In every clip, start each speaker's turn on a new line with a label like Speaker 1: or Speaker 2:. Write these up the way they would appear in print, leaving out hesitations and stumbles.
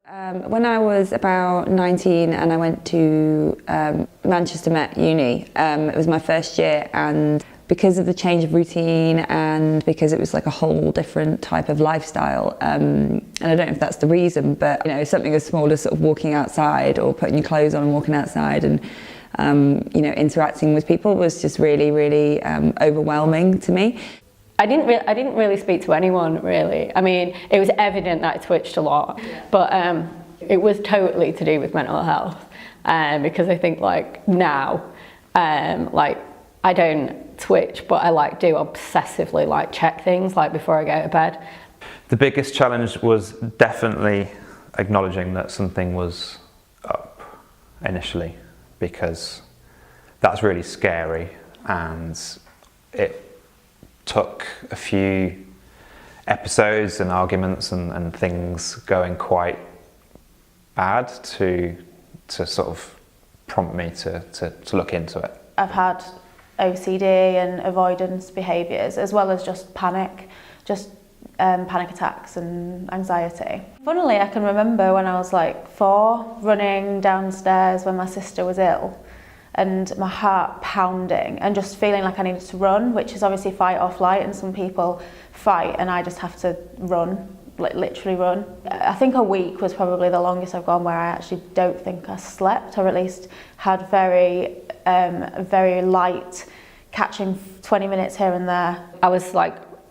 Speaker 1: When I was about 19 and I went to Manchester Met Uni, it was my first year, and because of the change of routine and because it was like a whole different type of lifestyle, and I don't know if that's the reason, but you know, something as small as sort of walking outside or putting your clothes on and walking outside and you know, interacting with people was just really, really overwhelming to me.
Speaker 2: I didn't really speak to anyone, really. I mean, it was evident that I twitched a lot, but it was totally to do with mental health, because I think like now, like I don't twitch, but I do obsessively check things before I go to bed.
Speaker 3: The biggest challenge was definitely acknowledging that something was up initially, because that's really scary, and it took a few episodes and arguments and things going quite bad to sort of prompt me to look into it.
Speaker 4: I've had OCD and avoidance behaviours, as well as just panic attacks and anxiety. Funnily, I can remember when I was 4, running downstairs when my sister was ill, and my heart pounding and just feeling like I needed to run, which is obviously fight or flight, and some people fight and I just have to run, literally run. I think a week was probably the longest I've gone where I actually don't think I slept, or at least had very light, catching 20 minutes here and there.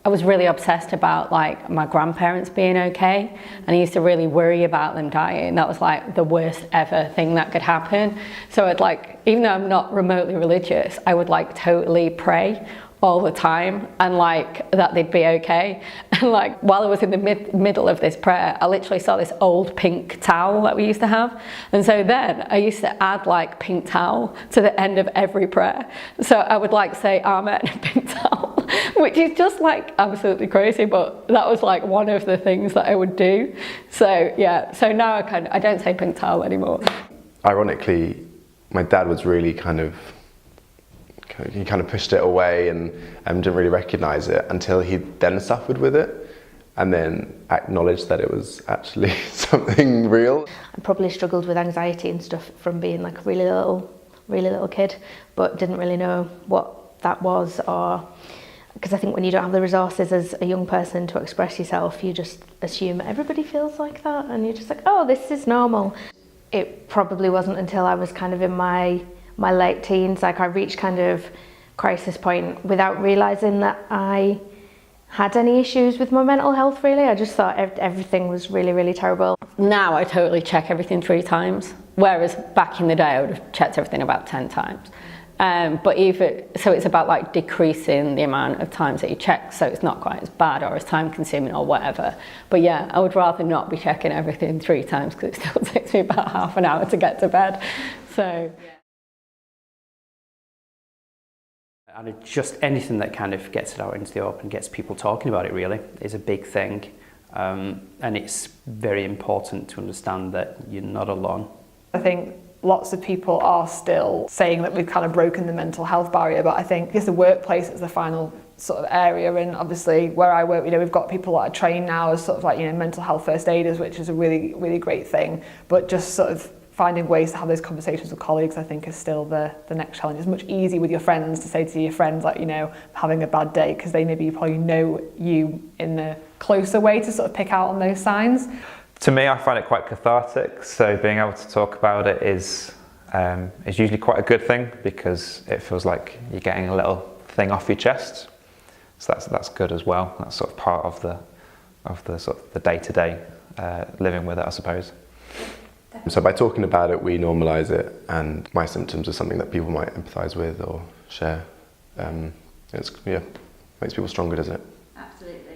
Speaker 2: I was really obsessed about my grandparents being okay, and I used to really worry about them dying. That was the worst ever thing that could happen. So I'd even though I'm not remotely religious, I would totally pray all the time and that they'd be okay. And while I was in the middle of this prayer, I literally saw this old pink towel that we used to have, and so then I used to add pink towel to the end of every prayer. So I would say amen, pink towel, which is just absolutely crazy, but that was one of the things that I would do. So yeah, so now I don't say pink towel anymore.
Speaker 5: Ironically, my dad was really he kind of pushed it away and didn't really recognise it until he then suffered with it and then acknowledged that it was actually something real.
Speaker 6: I probably struggled with anxiety and stuff from being a really little kid, but didn't really know what that was, or because I think when you don't have the resources as a young person to express yourself, you just assume everybody feels like that, and you're just oh, this is normal. It probably wasn't until I was in my late teens, I reached crisis point without realising that I had any issues with my mental health, really. I just thought everything was really, really terrible.
Speaker 2: Now I totally check everything 3 times, whereas back in the day I would have checked everything about 10 times. So it's about decreasing the amount of times that you check, so it's not quite as bad or as time consuming or whatever. But yeah, I would rather not be checking everything 3 times, because it still takes me about half an hour to get to bed. So.
Speaker 7: And just anything that gets it out into the open, gets people talking about it, really, is a big thing. And it's very important to understand that you're not alone.
Speaker 8: I think lots of people are still saying that we've broken the mental health barrier, but I think the workplace is the final sort of area, and obviously where I work, we've got people that are trained now as mental health first aiders, which is a really, really great thing, but just finding ways to have those conversations with colleagues, I think, is still the next challenge. It's much easier with your friends to say to your friends, having a bad day, because they maybe probably know you in a closer way to pick out on those signs.
Speaker 3: To me, I find it quite cathartic, so being able to talk about it is usually quite a good thing, because it feels like you're getting a little thing off your chest. So that's good as well. That's part of the day-to-day living with it, I suppose.
Speaker 5: So by talking about it, we normalise it, and my symptoms are something that people might empathise with or share. Makes people stronger, doesn't it?
Speaker 6: Absolutely.